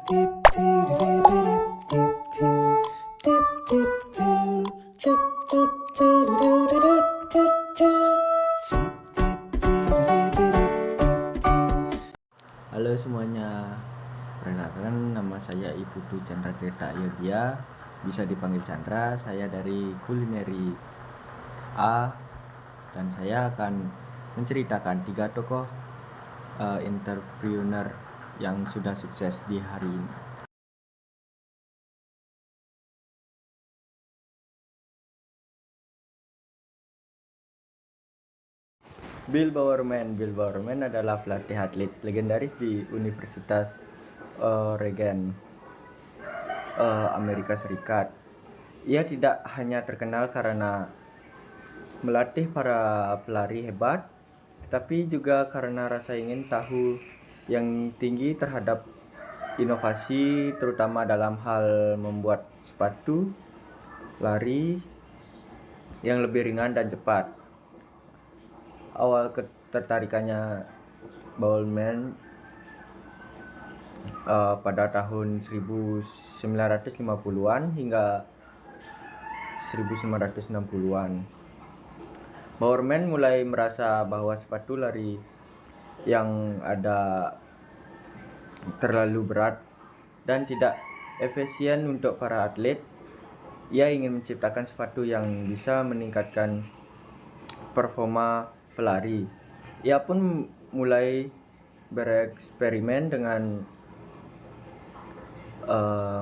Halo semuanya, perkenalkan nama saya Ibu Dwi Chandra Tirta Ayodhya, bisa dipanggil Chandra. Saya dari Kulineri A dan saya akan menceritakan 3 tokoh entrepreneur yang sudah sukses di hari ini. Bill Bowerman adalah pelatih atlet legendaris di Universitas Oregon, Amerika Serikat. Ia tidak hanya terkenal karena melatih para pelari hebat, tetapi juga karena rasa ingin tahu yang tinggi terhadap inovasi, terutama dalam hal membuat sepatu lari yang lebih ringan dan cepat. Awal ketertarikannya Bowerman pada tahun 1950-an hingga 1960-an. Bowerman mulai merasa bahwa sepatu lari yang ada terlalu berat dan tidak efisien untuk para atlet. Ia ingin menciptakan sepatu yang bisa meningkatkan performa pelari. Ia pun mulai bereksperimen dengan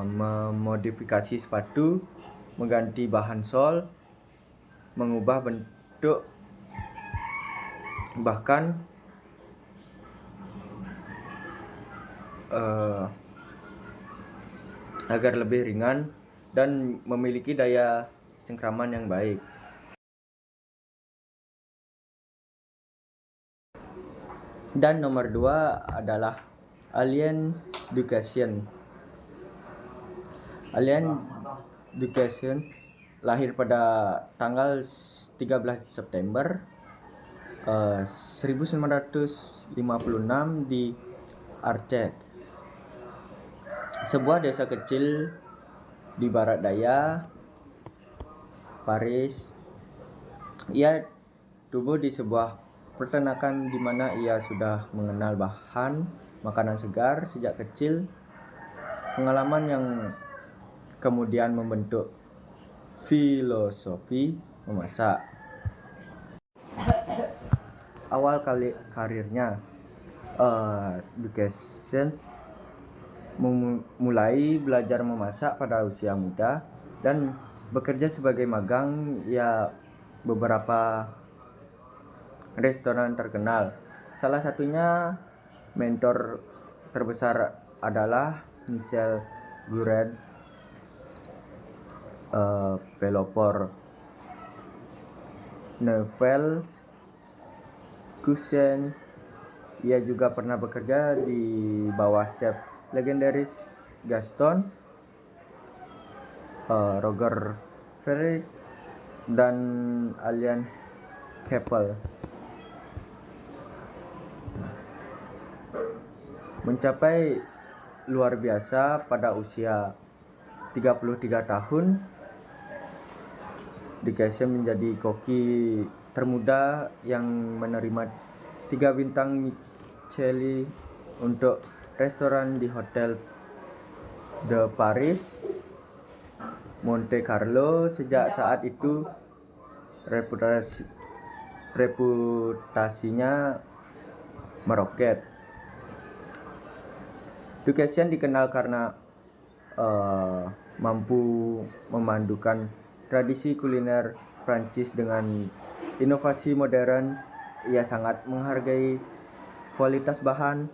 memodifikasi sepatu, mengganti bahan sol, mengubah bentuk, bahkan agar lebih ringan dan memiliki daya cengkraman yang baik. Dan nomor 2 adalah Alain Ducasse. Alain Ducasse lahir pada tanggal 13 September 1956 di Arcet, sebuah desa kecil di barat daya Paris. Ia tumbuh di sebuah peternakan di mana ia sudah mengenal bahan makanan segar sejak kecil, pengalaman yang kemudian membentuk filosofi memasak. Awal karirnya, Ducasse mulai belajar memasak pada usia muda dan bekerja sebagai magang beberapa restoran terkenal. Salah satunya mentor terbesar adalah Michel Gourand, pelopor Nouvelle Cuisine. Ia juga pernah bekerja di bawah chef legendaris Gaston, Roger Ferret, dan Alain Keppel. Mencapai luar biasa pada usia 33 tahun, Ducasse menjadi koki termuda yang menerima 3 bintang Michelin untuk restoran di Hotel de Paris, Monte Carlo. Sejak saat itu reputasinya meroket. Ducasse dikenal karena mampu memadukan tradisi kuliner Prancis dengan inovasi modern. Ia sangat menghargai kualitas bahan,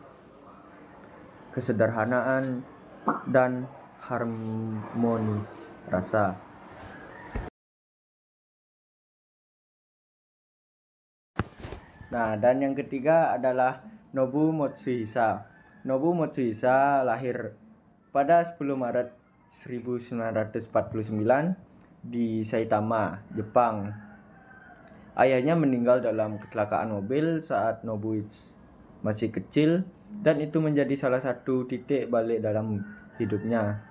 kesederhanaan, dan harmonis rasa. Nah, dan yang ketiga adalah Nobuo Matsuhisa. Nobuo Matsuhisa lahir pada 10 Maret 1949 di Saitama, Jepang. Ayahnya meninggal dalam kecelakaan mobil saat Nobuo masih kecil. dan itu menjadi salah satu titik balik dalam hidupnya.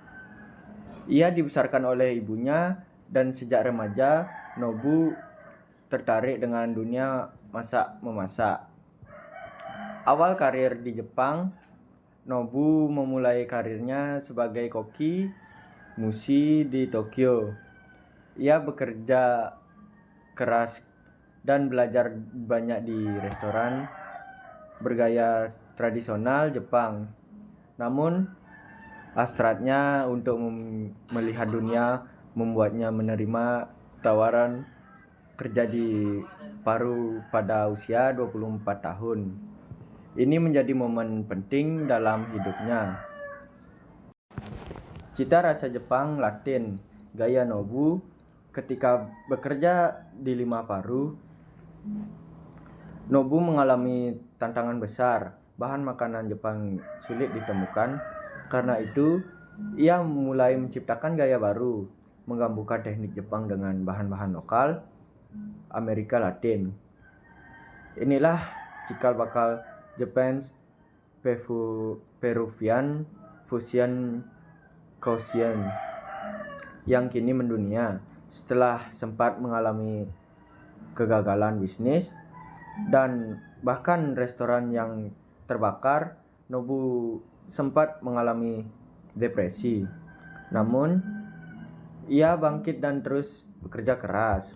Ia dibesarkan oleh ibunya dan sejak remaja Nobu tertarik dengan dunia masak-memasak. Awal karir di Jepang, Nobu memulai karirnya sebagai koki mushi di Tokyo. Ia bekerja keras dan belajar banyak di restoran bergaya tradisional Jepang. Namun, hasratnya untuk melihat dunia membuatnya menerima tawaran kerja di Paru pada usia 24 tahun. Ini menjadi momen penting dalam hidupnya. Cita rasa Jepang Latin, gaya Nobu ketika bekerja di Lima Paru. Nobu mengalami tantangan besar. Bahan makanan Jepang sulit ditemukan. Karena itu, ia mulai menciptakan gaya baru, menggabungkan teknik Jepang dengan bahan-bahan lokal Amerika Latin. Inilah cikal bakal Japan's Peruvian Fusion Cuisine yang kini mendunia. Setelah sempat mengalami kegagalan bisnis dan bahkan restoran yang terbakar, Nobu sempat mengalami depresi. Namun, ia bangkit dan terus bekerja keras.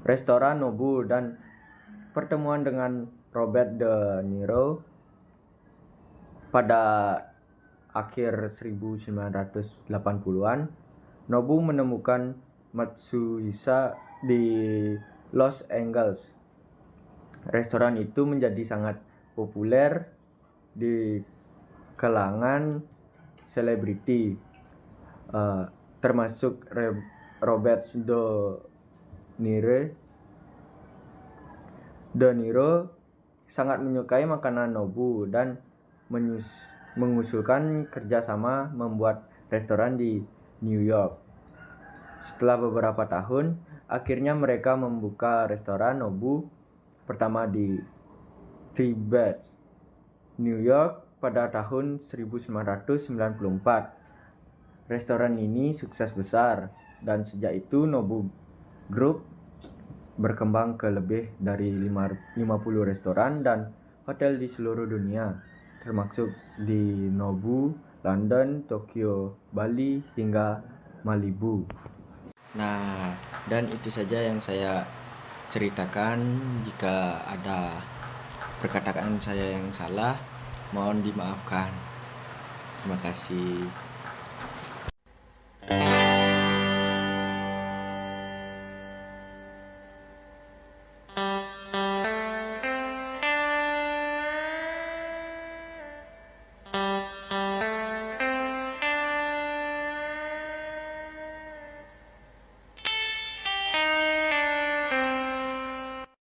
Restoran Nobu dan pertemuan dengan Robert De Niro pada akhir 1980-an, Nobu menemukan Matsuhisa di Los Angeles. Restoran itu menjadi sangat populer di kalangan selebriti, termasuk Robert De Niro sangat menyukai makanan Nobu dan mengusulkan kerjasama membuat restoran di New York. Setelah beberapa tahun, akhirnya mereka membuka restoran Nobu pertama di Tibet, New York pada tahun 1994. Restoran ini sukses besar dan sejak itu Nobu Group berkembang ke lebih dari 50 restoran dan hotel di seluruh dunia, termasuk di Nobu, London, Tokyo, Bali, hingga Malibu. Nah, dan itu saja yang saya ceritakan. Jika ada perkataan saya yang salah, mohon dimaafkan. Terima kasih.